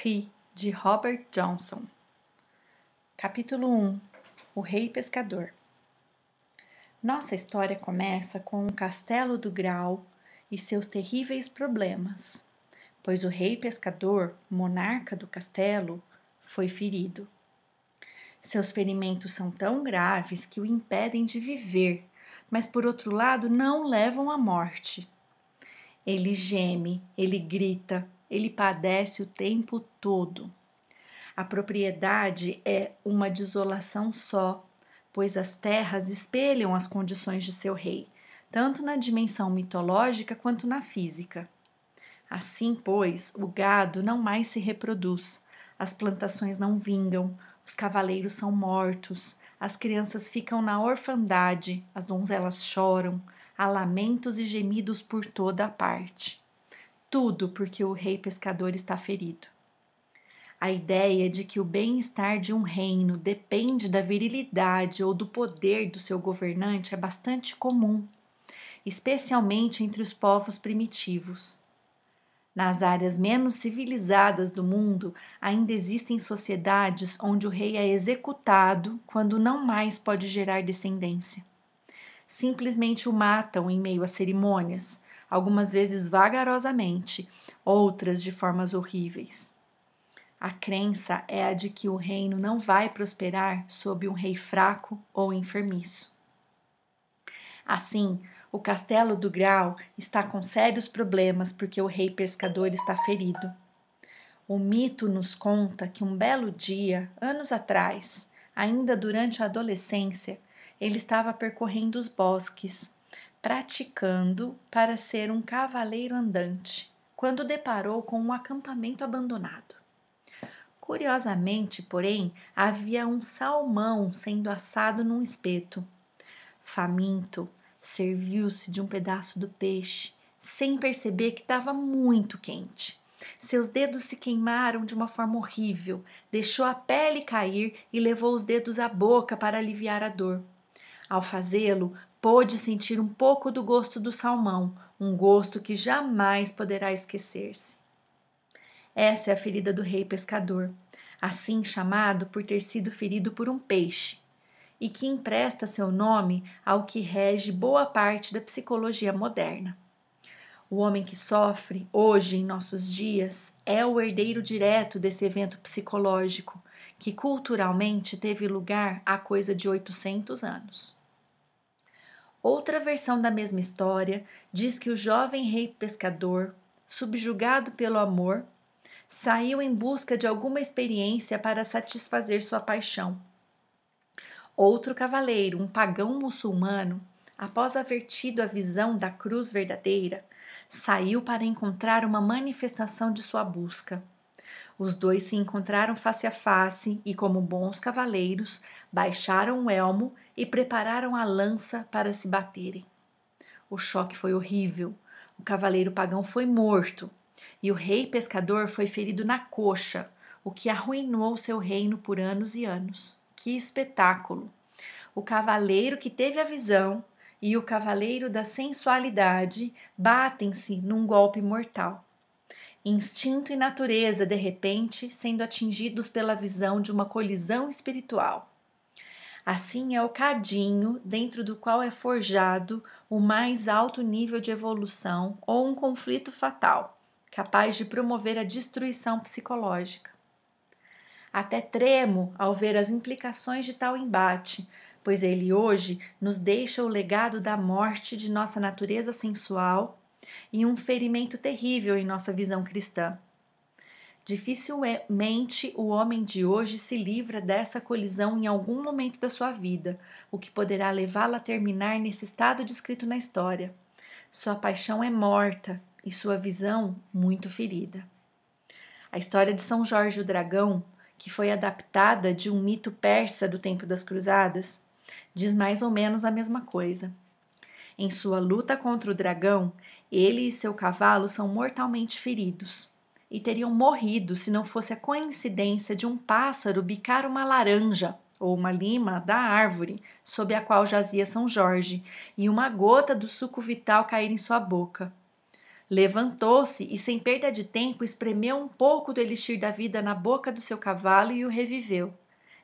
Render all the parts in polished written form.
Ri, de Robert Johnson. Capítulo 1. O Rei Pescador. Nossa história começa com o Castelo do Grau e seus terríveis problemas, pois o rei pescador, monarca do castelo, foi ferido. Seus ferimentos são tão graves que o impedem de viver, mas por outro lado não levam à morte. Ele geme, ele grita, ele padece o tempo todo. A propriedade é uma desolação só, pois as terras espelham as condições de seu rei, tanto na dimensão mitológica quanto na física. Assim, pois, o gado não mais se reproduz, as plantações não vingam, os cavaleiros são mortos, as crianças ficam na orfandade, as donzelas choram, há lamentos e gemidos por toda a parte. Tudo porque o rei pescador está ferido. A ideia de que o bem-estar de um reino depende da virilidade ou do poder do seu governante é bastante comum, especialmente entre os povos primitivos. Nas áreas menos civilizadas do mundo, ainda existem sociedades onde o rei é executado quando não mais pode gerar descendência. Simplesmente o matam em meio a cerimônias, algumas vezes vagarosamente, outras de formas horríveis. A crença é a de que o reino não vai prosperar sob um rei fraco ou enfermiço. Assim, o Castelo do Grau está com sérios problemas porque o rei pescador está ferido. O mito nos conta que um belo dia, anos atrás, ainda durante a adolescência, ele estava percorrendo os bosques, praticando para ser um cavaleiro andante, quando deparou com um acampamento abandonado. Curiosamente, porém, havia um salmão sendo assado num espeto. Faminto, serviu-se de um pedaço do peixe, sem perceber que estava muito quente. Seus dedos se queimaram de uma forma horrível, deixou a pele cair e levou os dedos à boca para aliviar a dor. Ao fazê-lo, pôde sentir um pouco do gosto do salmão, um gosto que jamais poderá esquecer-se. Essa é a ferida do rei pescador, assim chamado por ter sido ferido por um peixe, e que empresta seu nome ao que rege boa parte da psicologia moderna. O homem que sofre, hoje em nossos dias, é o herdeiro direto desse evento psicológico, que culturalmente teve lugar há coisa de 800 anos. Outra versão da mesma história diz que o jovem rei pescador, subjugado pelo amor, saiu em busca de alguma experiência para satisfazer sua paixão. Outro cavaleiro, um pagão muçulmano, após haver tido a visão da cruz verdadeira, saiu para encontrar uma manifestação de sua busca. Os dois se encontraram face a face e, como bons cavaleiros, baixaram o elmo e prepararam a lança para se baterem. O choque foi horrível. O cavaleiro pagão foi morto e o rei pescador foi ferido na coxa, o que arruinou seu reino por anos e anos. Que espetáculo! O cavaleiro que teve a visão e o cavaleiro da sensualidade batem-se num golpe mortal. Instinto e natureza, de repente, sendo atingidos pela visão de uma colisão espiritual. Assim é o cadinho dentro do qual é forjado o mais alto nível de evolução ou um conflito fatal, capaz de promover a destruição psicológica. Até tremo ao ver as implicações de tal embate, pois ele hoje nos deixa o legado da morte de nossa natureza sensual e um ferimento terrível em nossa visão cristã. Dificilmente o homem de hoje se livra dessa colisão em algum momento da sua vida, o que poderá levá-lo a terminar nesse estado descrito na história. Sua paixão é morta e sua visão muito ferida. A história de São Jorge o Dragão, que foi adaptada de um mito persa do tempo das Cruzadas, diz mais ou menos a mesma coisa. Em sua luta contra o dragão, ele e seu cavalo são mortalmente feridos e teriam morrido se não fosse a coincidência de um pássaro bicar uma laranja ou uma lima da árvore sob a qual jazia São Jorge e uma gota do suco vital cair em sua boca. Levantou-se e, sem perda de tempo, espremeu um pouco do elixir da vida na boca do seu cavalo e o reviveu.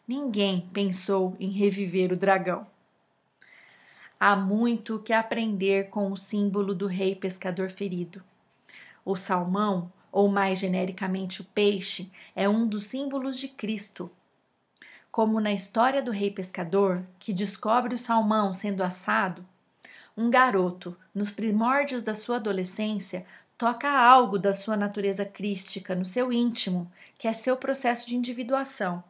Ninguém pensou em reviver o dragão. Há muito que aprender com o símbolo do rei pescador ferido. O salmão, ou mais genericamente o peixe, é um dos símbolos de Cristo. Como na história do rei pescador, que descobre o salmão sendo assado, um garoto, nos primórdios da sua adolescência, toca algo da sua natureza crística no seu íntimo, que é seu processo de individuação.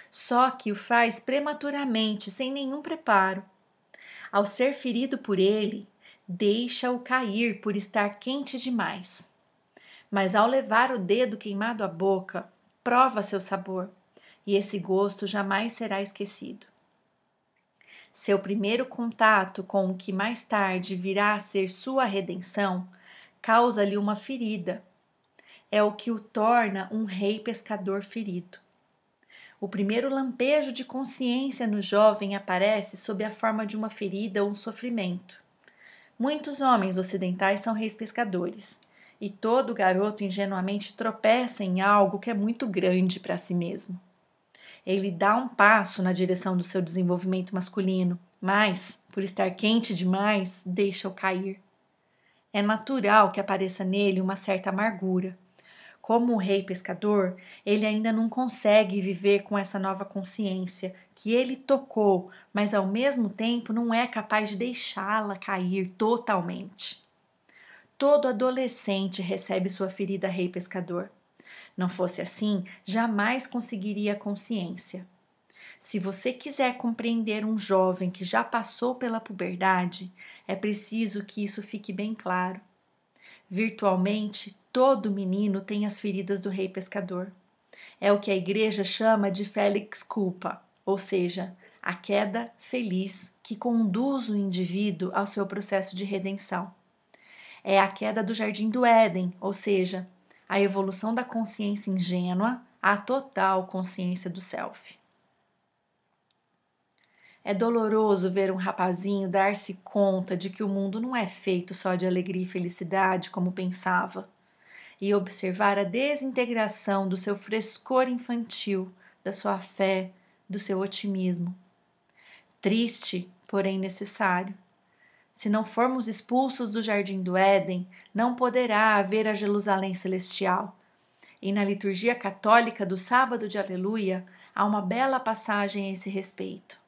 Só que o faz prematuramente, sem nenhum preparo. Ao ser ferido por ele, deixa-o cair por estar quente demais. Mas ao levar o dedo queimado à boca, prova seu sabor, e esse gosto jamais será esquecido. Seu primeiro contato com o que mais tarde virá a ser sua redenção causa-lhe uma ferida. É o que o torna um rei pescador ferido. O primeiro lampejo de consciência no jovem aparece sob a forma de uma ferida ou um sofrimento. Muitos homens ocidentais são reis pescadores, e todo garoto ingenuamente tropeça em algo que é muito grande para si mesmo. Ele dá um passo na direção do seu desenvolvimento masculino, mas, por estar quente demais, deixa-o cair. É natural que apareça nele uma certa amargura. Como o rei pescador, ele ainda não consegue viver com essa nova consciência que ele tocou, mas ao mesmo tempo não é capaz de deixá-la cair totalmente. Todo adolescente recebe sua ferida rei pescador. Não fosse assim, jamais conseguiria a consciência. Se você quiser compreender um jovem que já passou pela puberdade, é preciso que isso fique bem claro. Virtualmente, todo menino tem as feridas do rei pescador. É o que a igreja chama de felix culpa, ou seja, a queda feliz que conduz o indivíduo ao seu processo de redenção. É a queda do jardim do Éden, ou seja, a evolução da consciência ingênua à total consciência do self. É doloroso ver um rapazinho dar-se conta de que o mundo não é feito só de alegria e felicidade como pensava, e observar a desintegração do seu frescor infantil, da sua fé, do seu otimismo. Triste, porém necessário. Se não formos expulsos do jardim do Éden, não poderá haver a Jerusalém celestial. E na liturgia católica do sábado de Aleluia, há uma bela passagem a esse respeito.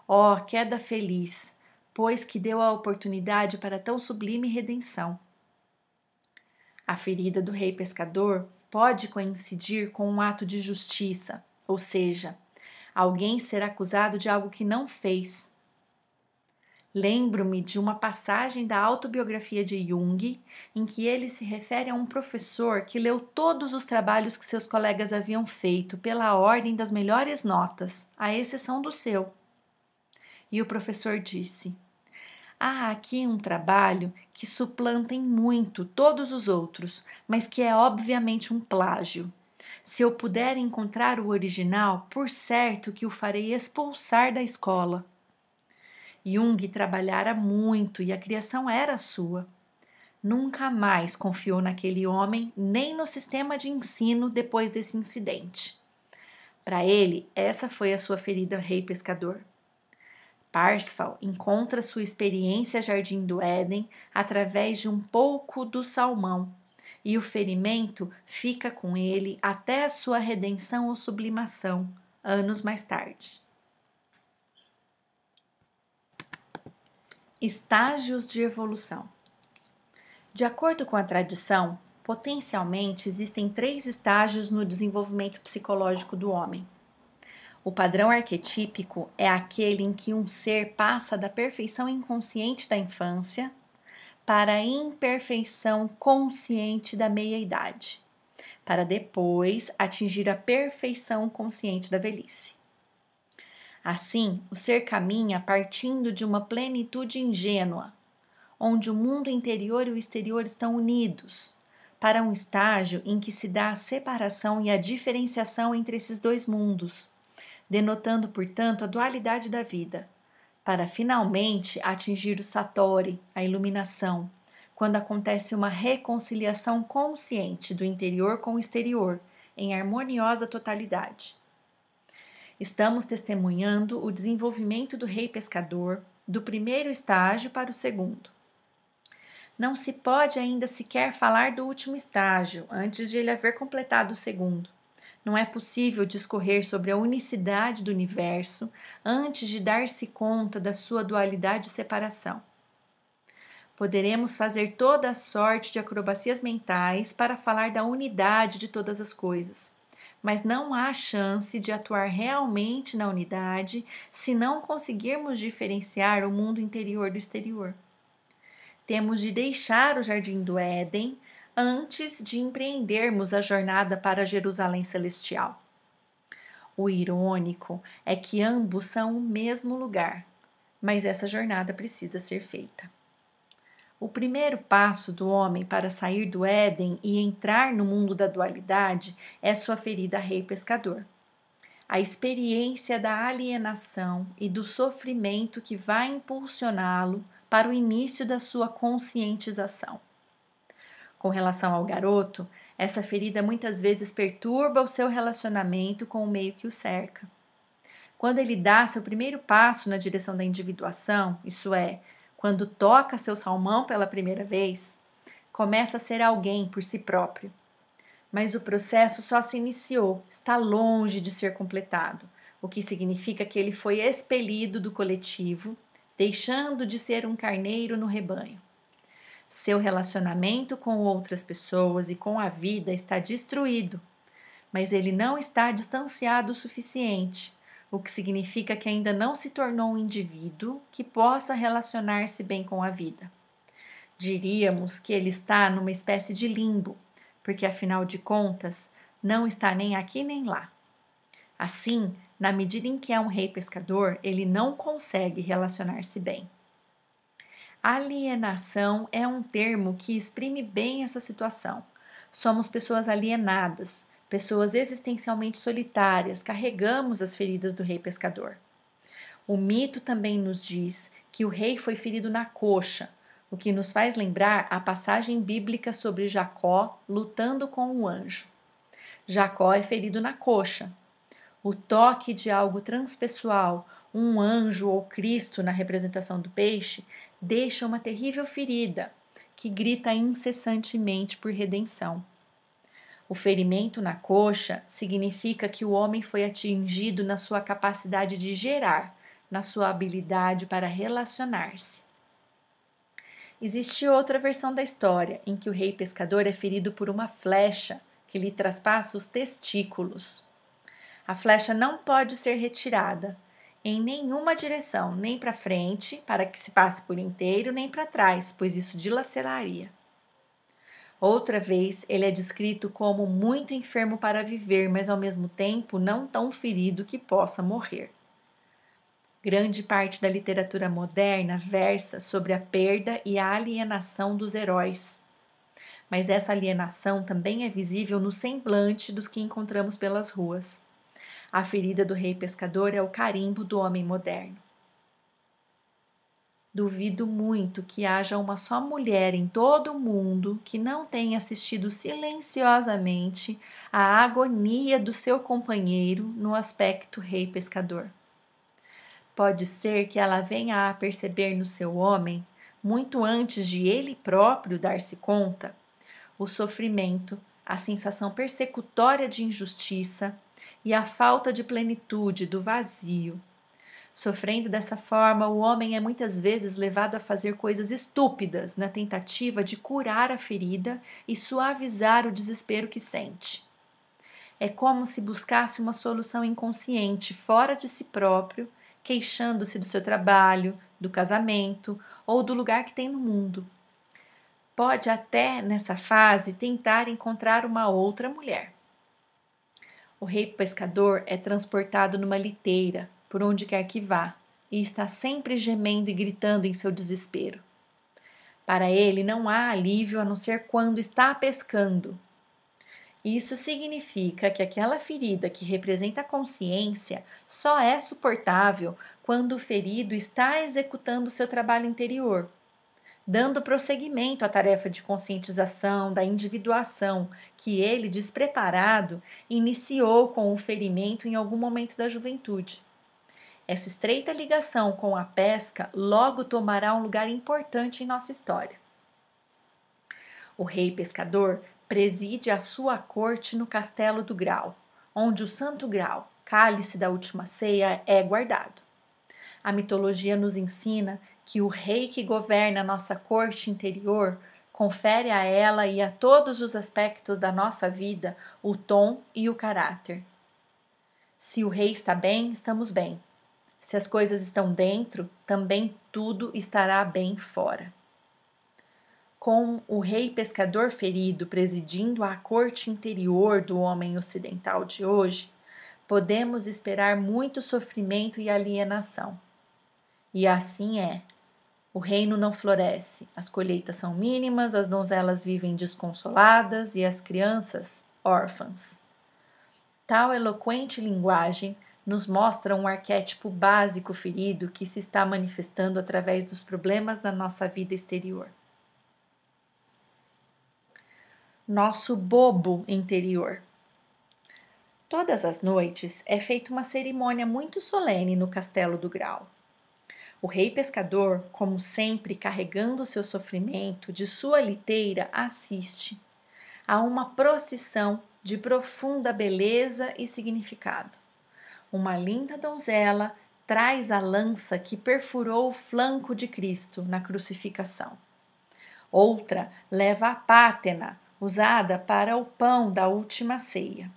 Ó, queda feliz, pois que deu a oportunidade para tão sublime redenção. A ferida do rei pescador pode coincidir com um ato de justiça, ou seja, alguém ser acusado de algo que não fez. Lembro-me de uma passagem da autobiografia de Jung, em que ele se refere a um professor que leu todos os trabalhos que seus colegas haviam feito pela ordem das melhores notas, à exceção do seu. E o professor disse: há aqui um trabalho que suplanta em muito todos os outros, mas que é obviamente um plágio. Se eu puder encontrar o original, por certo que o farei expulsar da escola. Jung trabalhara muito e a criação era sua. Nunca mais confiou naquele homem nem no sistema de ensino depois desse incidente. Para ele, essa foi a sua ferida rei pescador. Parsifal encontra sua experiência Jardim do Éden através de um pouco do salmão, e o ferimento fica com ele até a sua redenção ou sublimação, anos mais tarde. Estágios de evolução. De acordo com a tradição, potencialmente existem 3 estágios no desenvolvimento psicológico do homem. O padrão arquetípico é aquele em que um ser passa da perfeição inconsciente da infância para a imperfeição consciente da meia-idade, para depois atingir a perfeição consciente da velhice. Assim, o ser caminha partindo de uma plenitude ingênua, onde o mundo interior e o exterior estão unidos, para um estágio em que se dá a separação e a diferenciação entre esses 2 mundos, denotando, portanto, a dualidade da vida, para finalmente atingir o Satori, a iluminação, quando acontece uma reconciliação consciente do interior com o exterior, em harmoniosa totalidade. Estamos testemunhando o desenvolvimento do rei pescador, do primeiro estágio para o segundo. Não se pode ainda sequer falar do último estágio, antes de ele haver completado o segundo. Não é possível discorrer sobre a unicidade do universo antes de dar-se conta da sua dualidade e separação. Poderemos fazer toda a sorte de acrobacias mentais para falar da unidade de todas as coisas, mas não há chance de atuar realmente na unidade se não conseguirmos diferenciar o mundo interior do exterior. Temos de deixar o Jardim do Éden antes de empreendermos a jornada para Jerusalém Celestial. O irônico é que ambos são o mesmo lugar, mas essa jornada precisa ser feita. O primeiro passo do homem para sair do Éden e entrar no mundo da dualidade é sua ferida rei pescador. A experiência da alienação e do sofrimento que vai impulsioná-lo para o início da sua conscientização. Com relação ao garoto, essa ferida muitas vezes perturba o seu relacionamento com o meio que o cerca. Quando ele dá seu primeiro passo na direção da individuação, isso é, quando toca seu salmão pela primeira vez, começa a ser alguém por si próprio. Mas o processo só se iniciou, está longe de ser completado, o que significa que ele foi expelido do coletivo, deixando de ser um carneiro no rebanho. Seu relacionamento com outras pessoas e com a vida está destruído, mas ele não está distanciado o suficiente, o que significa que ainda não se tornou um indivíduo que possa relacionar-se bem com a vida. Diríamos que ele está numa espécie de limbo, porque afinal de contas, não está nem aqui nem lá. Assim, na medida em que é um rei pescador, ele não consegue relacionar-se bem. Alienação é um termo que exprime bem essa situação. Somos pessoas alienadas, pessoas existencialmente solitárias, carregamos as feridas do rei pescador. O mito também nos diz que o rei foi ferido na coxa, o que nos faz lembrar a passagem bíblica sobre Jacó lutando com o anjo. Jacó é ferido na coxa. O toque de algo transpessoal, um anjo ou Cristo na representação do peixe, deixa uma terrível ferida que grita incessantemente por redenção. O ferimento na coxa significa que o homem foi atingido na sua capacidade de gerar, na sua habilidade para relacionar-se. Existe outra versão da história em que o rei pescador é ferido por uma flecha que lhe traspassa os testículos. A flecha não pode ser retirada em nenhuma direção, nem para frente, para que se passe por inteiro, nem para trás, pois isso dilaceraria. Outra vez, ele é descrito como muito enfermo para viver, mas ao mesmo tempo não tão ferido que possa morrer. Grande parte da literatura moderna versa sobre a perda e a alienação dos heróis. Mas essa alienação também é visível no semblante dos que encontramos pelas ruas. A ferida do rei pescador é o carimbo do homem moderno. Duvido muito que haja uma só mulher em todo o mundo que não tenha assistido silenciosamente à agonia do seu companheiro no aspecto rei pescador. Pode ser que ela venha a perceber no seu homem, muito antes de ele próprio dar-se conta, o sofrimento, a sensação persecutória de injustiça e a falta de plenitude do vazio. Sofrendo dessa forma, o homem é muitas vezes levado a fazer coisas estúpidas na tentativa de curar a ferida e suavizar o desespero que sente. É como se buscasse uma solução inconsciente, fora de si próprio, queixando-se do seu trabalho, do casamento ou do lugar que tem no mundo. Pode até, nessa fase, tentar encontrar uma outra mulher. O rei pescador é transportado numa liteira, por onde quer que vá, e está sempre gemendo e gritando em seu desespero. Para ele não há alívio a não ser quando está pescando. Isso significa que aquela ferida que representa a consciência só é suportável quando o ferido está executando seu trabalho interior. dando prosseguimento à tarefa de conscientização da individuação que ele, despreparado, iniciou com o ferimento em algum momento da juventude. Essa estreita ligação com a pesca logo tomará um lugar importante em nossa história. O rei pescador preside a sua corte no Castelo do Grau, onde o Santo Grau, cálice da última ceia, é guardado. A mitologia nos ensina que o rei que governa nossa corte interior confere a ela e a todos os aspectos da nossa vida o tom e o caráter. Se o rei está bem, estamos bem. Se as coisas estão dentro, também tudo estará bem fora. Com o rei pescador ferido presidindo a corte interior do homem ocidental de hoje, podemos esperar muito sofrimento e alienação. E assim é. O reino não floresce, as colheitas são mínimas, as donzelas vivem desconsoladas e as crianças órfãs. Tal eloquente linguagem nos mostra um arquétipo básico ferido que se está manifestando através dos problemas da nossa vida exterior. Nosso bobo interior. Todas as noites é feita uma cerimônia muito solene no Castelo do Grau. O rei pescador, como sempre carregando seu sofrimento de sua liteira, assiste a uma procissão de profunda beleza e significado. Uma linda donzela traz a lança que perfurou o flanco de Cristo na crucificação. Outra leva a pátena, usada para o pão da última ceia.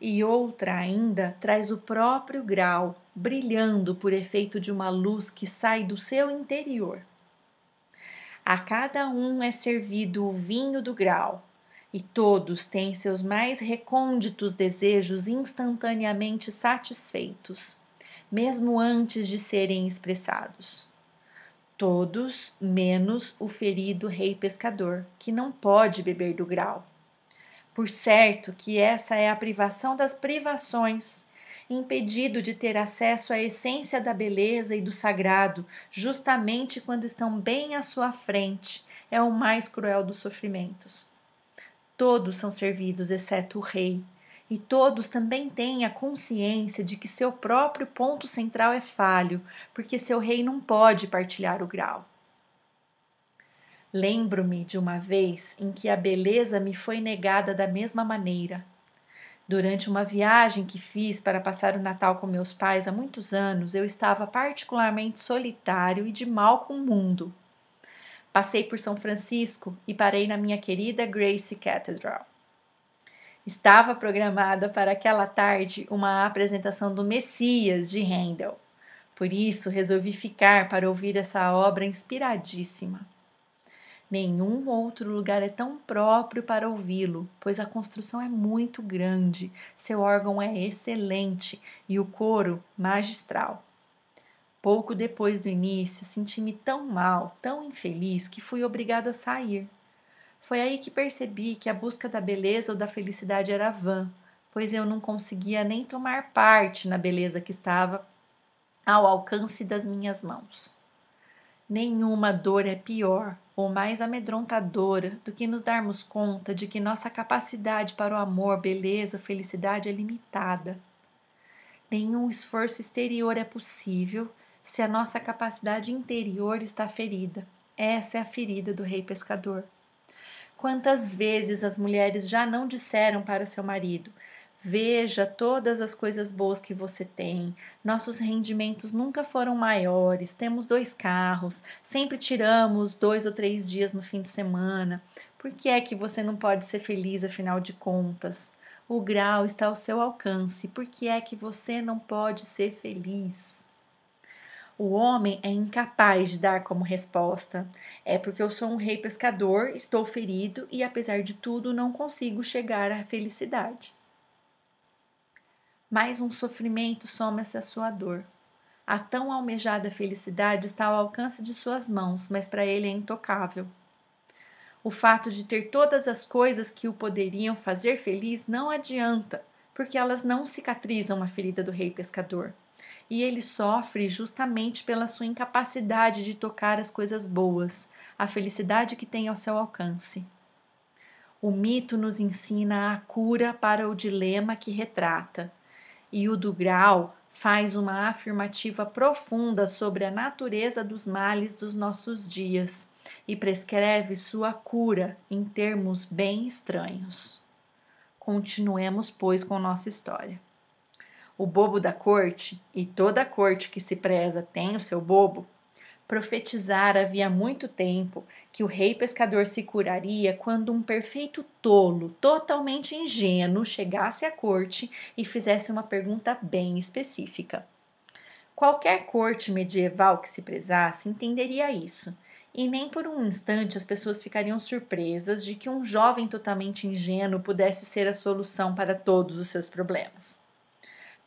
E outra ainda traz o próprio grau, brilhando por efeito de uma luz que sai do seu interior. A cada um é servido o vinho do grau, e todos têm seus mais recônditos desejos instantaneamente satisfeitos, mesmo antes de serem expressados. Todos menos o ferido rei pescador, que não pode beber do grau. Por certo que essa é a privação das privações, impedido de ter acesso à essência da beleza e do sagrado, justamente quando estão bem à sua frente, é o mais cruel dos sofrimentos. Todos são servidos, exceto o rei, e todos também têm a consciência de que seu próprio ponto central é falho, porque seu rei não pode partilhar o grau. Lembro-me de uma vez em que a beleza me foi negada da mesma maneira. Durante uma viagem que fiz para passar o Natal com meus pais há muitos anos, eu estava particularmente solitário e de mal com o mundo. Passei por São Francisco e parei na minha querida Grace Cathedral. Estava programada para aquela tarde uma apresentação do Messias de Handel. Por isso, resolvi ficar para ouvir essa obra inspiradíssima. Nenhum outro lugar é tão próprio para ouvi-lo, pois a construção é muito grande, seu órgão é excelente e o coro magistral. Pouco depois do início, senti-me tão mal, tão infeliz, que fui obrigado a sair. Foi aí que percebi que a busca da beleza ou da felicidade era vã, pois eu não conseguia nem tomar parte na beleza que estava ao alcance das minhas mãos. Nenhuma dor é pior ou mais amedrontadora do que nos darmos conta de que nossa capacidade para o amor, beleza ou felicidade é limitada. Nenhum esforço exterior é possível se a nossa capacidade interior está ferida. Essa é a ferida do rei pescador. Quantas vezes as mulheres já não disseram para seu marido: veja todas as coisas boas que você tem, nossos rendimentos nunca foram maiores, temos 2 carros, sempre tiramos 2 ou 3 dias no fim de semana. Por que é que você não pode ser feliz, afinal de contas? O grau está ao seu alcance, por que é que você não pode ser feliz? O homem é incapaz de dar como resposta: é porque eu sou um rei pescador, estou ferido e, apesar de tudo, não consigo chegar à felicidade. Mais um sofrimento soma-se à sua dor. A tão almejada felicidade está ao alcance de suas mãos, mas para ele é intocável. O fato de ter todas as coisas que o poderiam fazer feliz não adianta, porque elas não cicatrizam a ferida do rei pescador. E ele sofre justamente pela sua incapacidade de tocar as coisas boas, a felicidade que tem ao seu alcance. O mito nos ensina a cura para o dilema que retrata, e o do Grau faz uma afirmativa profunda sobre a natureza dos males dos nossos dias e prescreve sua cura em termos bem estranhos. Continuemos, pois, com nossa história. O bobo da corte, e toda corte que se preza tem o seu bobo, profetizara havia muito tempo que o rei pescador se curaria quando um perfeito tolo, totalmente ingênuo, chegasse à corte e fizesse uma pergunta bem específica. Qualquer corte medieval que se prezasse entenderia isso, e nem por um instante as pessoas ficariam surpresas de que um jovem totalmente ingênuo pudesse ser a solução para todos os seus problemas.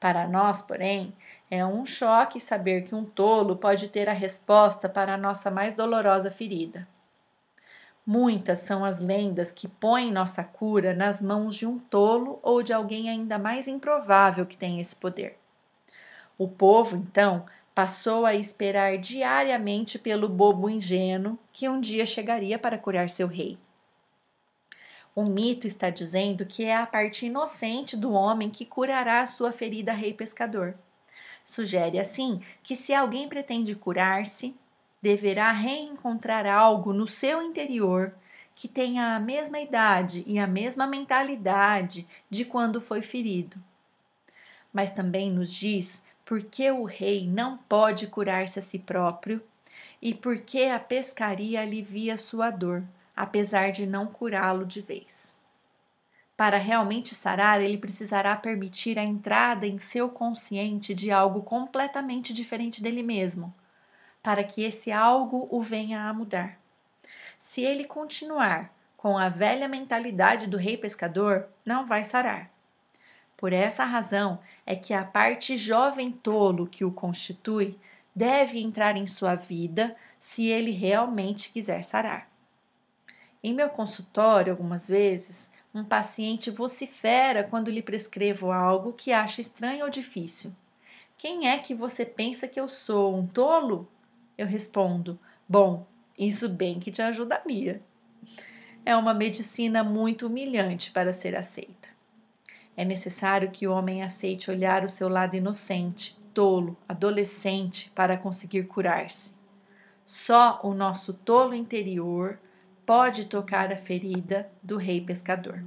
Para nós, porém, é um choque saber que um tolo pode ter a resposta para a nossa mais dolorosa ferida. Muitas são as lendas que põem nossa cura nas mãos de um tolo ou de alguém ainda mais improvável que tenha esse poder. O povo, então, passou a esperar diariamente pelo bobo ingênuo que um dia chegaria para curar seu rei. O mito está dizendo que é a parte inocente do homem que curará a sua ferida rei pescador. Sugere assim que se alguém pretende curar-se, deverá reencontrar algo no seu interior que tenha a mesma idade e a mesma mentalidade de quando foi ferido. Mas também nos diz por que o rei não pode curar-se a si próprio e por que a pescaria alivia sua dor, apesar de não curá-lo de vez. Para realmente sarar, ele precisará permitir a entrada em seu consciente de algo completamente diferente dele mesmo, para que esse algo o venha a mudar. Se ele continuar com a velha mentalidade do rei pescador, não vai sarar. Por essa razão é que a parte jovem tolo que o constitui deve entrar em sua vida se ele realmente quiser sarar. Em meu consultório, algumas vezes, um paciente vocifera quando lhe prescrevo algo que acha estranho ou difícil. Quem é que você pensa que eu sou, um tolo? Eu respondo, bom, isso bem que te ajudaria. É uma medicina muito humilhante para ser aceita. É necessário que o homem aceite olhar o seu lado inocente, tolo, adolescente para conseguir curar-se. Só o nosso tolo interior pode tocar a ferida do rei pescador.